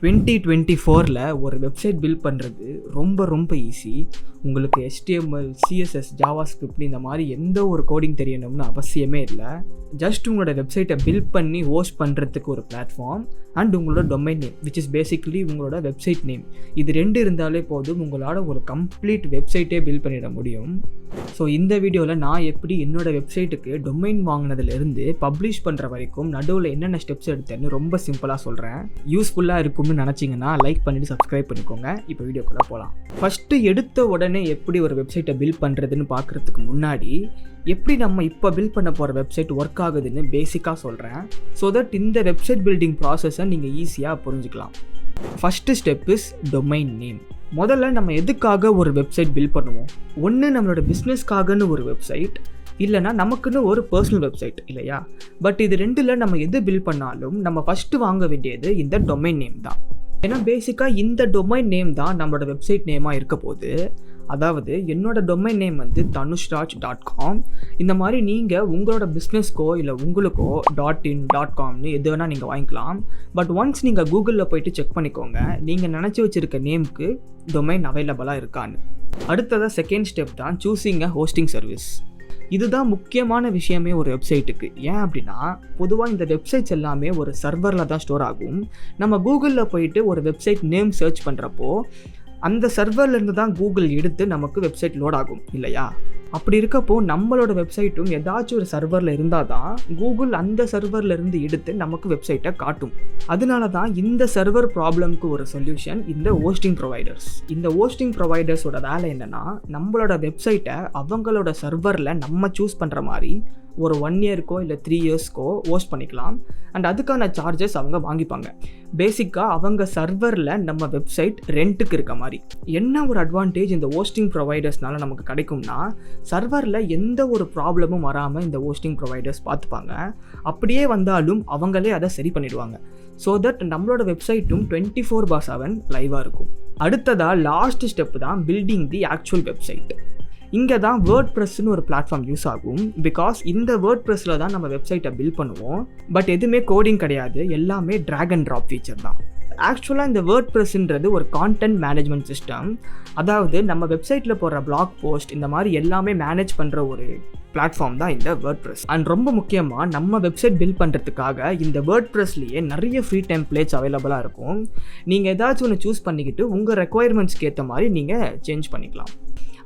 2024ல் ஒரு website build பண்ணுறது ரொம்ப ஈஸி. உங்களுக்கு HTML, CSS, JavaScript இந்த மாதிரி எந்த ஒரு கோடிங் தெரியணும்னு அவசியமே இல்லை. ஜஸ்ட் உங்களோட வெப்சைட்டை பில்ட் பண்ணி ஹோஸ்ட் பண்ணுறதுக்கு ஒரு பிளாட்ஃபார்ம் அண்ட் உங்களோட domain name which is basically உங்களோட வெப்சைட் நேம். இது 2 இருந்தாலே போதும், உங்களால் ஒரு கம்ப்ளீட் வெப்சைட்டே பில்ட் பண்ணிட முடியும். ஸோ இந்த வீடியோவில் நான் எப்படி என்னோடய வெப்சைட்டுக்கு டொமைன் வாங்கினதுலேருந்து பப்ளிஷ் பண்ணுற வரைக்கும் நடுவில் என்னென்ன ஸ்டெப்ஸ் எடுத்தேன்னு ரொம்ப சிம்பிளாக சொல்கிறேன். யூஸ்ஃபுல்லாக இருக்கும்னு நினச்சிங்கன்னா லைக் பண்ணிவிட்டு சப்ஸ்கிரைப் பண்ணிக்கோங்க. இப்போ வீடியோக்குள்ளே போகலாம். ஃபஸ்ட்டு எடுத்த உடனே எப்படி ஒரு வெப்சைட்டை பில்ட் பண்ணுறதுன்னு பார்க்குறதுக்கு முன்னாடி எப்படி நம்ம இப்போ பில்ட் பண்ண போகிற வெப்சைட் ஒர்க் ஆகுதுன்னு பேசிக்காக சொல்கிறேன். ஸோ தட் இந்த வெப்சைட் பில்டிங் ப்ராசஸை நீங்கள் ஈஸியாக புரிஞ்சுக்கலாம். First step is domain name. முதல்ல நம்ம எதுக்காக ஒரு வெப்சைட் பில்ட் பண்ணுவோம்? ஒன்று நம்மளோட பிஸ்னஸ்க்காகன்னு ஒரு வெப்சைட், இல்லைனா நமக்குன்னு ஒரு பர்சனல் வெப்சைட் இல்லையா? பட் இது 2ல் நம்ம எது பில்ட் பண்ணாலும் நம்ம ஃபஸ்ட்டு வாங்க வேண்டியது இந்த டொமைன் நேம் தான். ஏன்னா பேசிக்காக இந்த டொமைன் நேம் தான் நம்மளோட வெப்சைட் நேமாக இருக்க போகுது. அதாவது என்னோட டொமைன் நேம் வந்து thanushraj.com. இந்த மாதிரி நீங்கள் உங்களோட பிஸ்னஸ்க்கோ இல்லை உங்களுக்கோ .in .comனு எது வேணால் நீங்கள் வாங்கிக்கலாம். பட் ஒன்ஸ் நீங்கள் கூகுளில் போயிட்டு செக் பண்ணிக்கோங்க, நீங்கள் நினச்சி வச்சுருக்க நேமுக்கு டொமைன் அவைலபிளாக இருக்கான்னு. அடுத்ததாக செகண்ட் ஸ்டெப் தான் சூஸிங் அ ஹோஸ்டிங் சர்வீஸ். இதுதான் முக்கியமான விஷயமே ஒரு வெப்சைட்டுக்கு. ஏன் அப்படின்னா பொதுவாக இந்த வெப்சைட்ஸ் எல்லாமே ஒரு சர்வரில் தான் ஸ்டோர் ஆகும். நம்ம கூகுளில் போயிட்டு ஒரு வெப்சைட் நேம் சர்ச் பண்ணுறப்போ அந்த சர்வர்லேருந்து தான் கூகுள் எடுத்து நமக்கு வெப்சைட் லோட் ஆகும் இல்லையா? அப்படி இருக்கப்போ நம்மளோட வெப்சைட்டும் ஏதாச்சும் ஒரு சர்வரில் இருந்தால் தான் கூகுள் அந்த சர்வர்லேருந்து எடுத்து நமக்கு வெப்சைட்டை காட்டும். அதனால தான் இந்த சர்வர் ப்ராப்ளம்க்கு ஒரு சொல்யூஷன் இந்த ஹோஸ்டிங் ப்ரொவைடர்ஸ். இந்த ஹோஸ்டிங் ப்ரொவைடர்ஸோட வேலை என்னென்னா, நம்மளோட வெப்சைட்டை அவங்களோட சர்வரில் நம்ம சூஸ் பண்ணுற மாதிரி ஒரு 1 இயர்க்கோ இல்லை 3 இயர்ஸ்க்கோ ஹோஸ்ட் பண்ணிக்கலாம். அண்ட் அதுக்கான சார்ஜஸ் அவங்க வாங்கிப்பாங்க. பேசிக்காக அவங்க சர்வரில் நம்ம வெப்சைட் ரெண்ட்டுக்கு இருக்க மாதிரி. என்ன ஒரு அட்வான்டேஜ் இந்த ஹோஸ்டிங் ப்ரொவைடர்ஸ்னால நமக்கு கிடைக்கும்னா, சர்வரில் எந்த ஒரு ப்ராப்ளமும் வராமல் இந்த ஹோஸ்டிங் ப்ரொவைடர்ஸ் பார்த்துப்பாங்க. அப்படியே வந்தாலும் அவங்களே அதை சரி பண்ணிடுவாங்க. ஸோ தட் நம்மளோட வெப்சைட்டும் 24/7 லைவாக இருக்கும். அடுத்ததாக லாஸ்ட் ஸ்டெப்பு தான் பில்டிங் தி ஆக்சுவல் வெப்சைட். இங்கே தான் வேர்ட்ப்ரெஸ்ன்னு ஒரு பிளாட்ஃபார்ம் யூஸ் ஆகும். பிகாஸ் இந்த வேர்ட்ப்ரெஸ்ஸில் தான் நம்ம வெப்சைட்டை பில்ட் பண்ணுவோம். பட் எதுவுமே கோடிங் கிடையாது, எல்லாமே ட்ராக் அண்ட் ட்ராப் ஃபீச்சர் தான். ஆக்சுவலாக இந்த வேர்ட்ப்ரெஸ்ன்றது ஒரு கான்டென்ட் மேனேஜ்மெண்ட் சிஸ்டம். அதாவது நம்ம வெப்சைட்டில் போடுற பிளாக் போஸ்ட் இந்த மாதிரி எல்லாமே மேனேஜ் பண்ணுற ஒரு பிளாட்ஃபார்ம் தான் இந்த வேர்ட்ப்ரெஸ். அண்ட் ரொம்ப முக்கியமாக நம்ம வெப்சைட் பில்ட் பண்ணுறதுக்காக இந்த வேர்ட்ப்ரெஸ்லேயே நிறைய ஃப்ரீ டெம்ப்ளேட்ஸ் அவைலபிளாக இருக்கும். நீங்கள் ஏதாச்சும் ஒன்று சூஸ் பண்ணிக்கிட்டு உங்கள் ரெக்குயர்மெண்ட்ஸ்க்கு ஏற்ற மாதிரி நீங்கள் சேஞ்ச் பண்ணிக்கலாம்.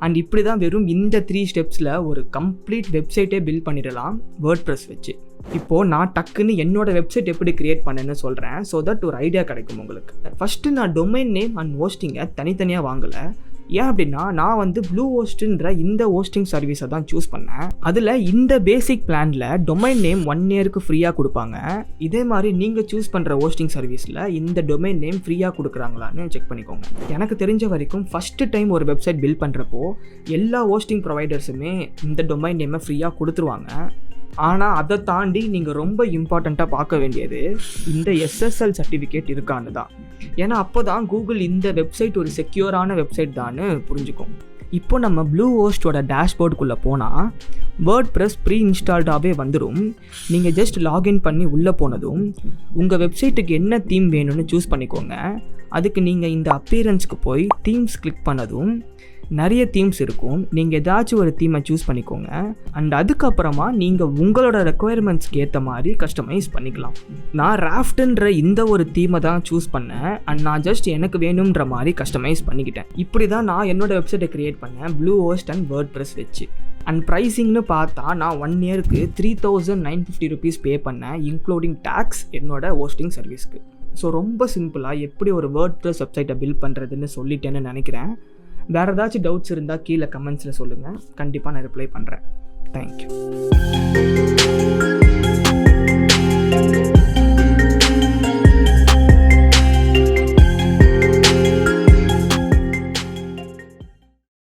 அண்ட் இப்படி தான் வெறும் இந்த 3 ஸ்டெப்ஸில் ஒரு கம்ப்ளீட் வெப்சைட்டே பில்ட் பண்ணிடலாம் வேர்ட்ப்ரெஸ் வச்சு. இப்போது நான் டக்குன்னு என்னோடய வெப்சைட் எப்படி க்ரியேட் பண்ணேன்னு சொல்கிறேன். ஸோ தட் ஒரு ஐடியா கிடைக்கும் உங்களுக்கு. ஃபஸ்ட்டு நான் டொமைன் நேம் அண்ட் ஹோஸ்டிங்கை தனித்தனியாக வாங்கலை. ஏன் அப்படின்னா நான் வந்து ப்ளூ ஹோஸ்ட்ன்ற இந்த ஹோஸ்டிங் சர்வீஸை தான் சூஸ் பண்ணேன். அதில் இந்த பேசிக் பிளானில் டொமைன் நேம் 1 இயருக்கு ஃப்ரீயாக கொடுப்பாங்க. இதே மாதிரி நீங்கள் சூஸ் பண்ணுற ஹோஸ்டிங் சர்வீஸில் இந்த டொமைன் நேம் ஃப்ரீயாக கொடுக்குறாங்களான்னு செக் பண்ணிக்கோங்க. எனக்கு தெரிஞ்ச வரைக்கும் ஃபஸ்ட்டு டைம் ஒரு வெப்சைட் பில்ட் பண்ணுறப்போ எல்லா ஹோஸ்டிங் ப்ரொவைடர்ஸுமே இந்த டொமைன் நேமை ஃப்ரீயாக கொடுத்துருவாங்க. ஆனால் அதை தாண்டி நீங்கள் ரொம்ப இம்பார்ட்டண்ட்டாக பார்க்க வேண்டியது இந்த SSL சர்டிஃபிகேட் இருக்கான்னு தான். ஏன்னா அப்போ தான் கூகுள் இந்த வெப்சைட் ஒரு செக்யூரான வெப்சைட் தான்னு புரிஞ்சுக்கும். இப்போ நம்ம ப்ளூ ஹோஸ்டோட டேஷ்போர்டுக்குள்ளே போனால் வேர்ட்ப்ரெஸ் ப்ரீ இன்ஸ்டால்டாகவே வந்துடும். நீங்கள் ஜஸ்ட் லாகின் பண்ணி உள்ளே போனதும் உங்கள் வெப்சைட்டுக்கு என்ன தீம் வேணும்னு சூஸ் பண்ணிக்கோங்க. அதுக்கு நீங்கள் இந்த அப்பியரன்ஸ்க்கு போய் தீம்ஸ் கிளிக் பண்ணதும் நிறைய தீம்ஸ் இருக்கும். நீங்கள் ஏதாச்சும் ஒரு தீமை சூஸ் பண்ணிக்கோங்க. அண்ட் அதுக்கப்புறமா நீங்கள் உங்களோட ரெக்குயர்மெண்ட்ஸ்க்கு ஏற்ற மாதிரி கஸ்டமைஸ் பண்ணிக்கலாம். நான் ராஃப்ட்ன்ற இந்த ஒரு தீமை தான் சூஸ் பண்ணேன். அண்ட் நான் ஜஸ்ட் எனக்கு வேணுன்ற மாதிரி கஸ்டமைஸ் பண்ணிக்கிட்டேன். இப்படி தான் நான் என்னோடய வெப்சைட்டை க்ரியேட் பண்ணேன் ப்ளூ ஹோஸ்ட் அண்ட் வேர்ட்ப்ரெஸ் வச்சு. அண்ட் ப்ரைஸிங்னு பார்த்தா நான் 1 இயருக்கு 3950 rupees பே பண்ணேன், இன்க்ளூடிங் டேக்ஸ் என்னோட ஹோஸ்டிங் சர்வீஸ்க்கு. ஸோ ரொம்ப சிம்பிளாக எப்படி ஒரு வேர்ட்ப்ரெஸ் வெப்சைட்டை பில்ட் பண்ணுறதுன்னு சொல்லிட்டேன்னு நினைக்கிறேன். வேறு ஏதாச்சும் டவுட்ஸ் இருந்தால் கீழே கமெண்ட்ஸில் சொல்லுங்கள், கண்டிப்பாக நான் ரிப்ளை பண்ணுறேன். தேங்க்யூ.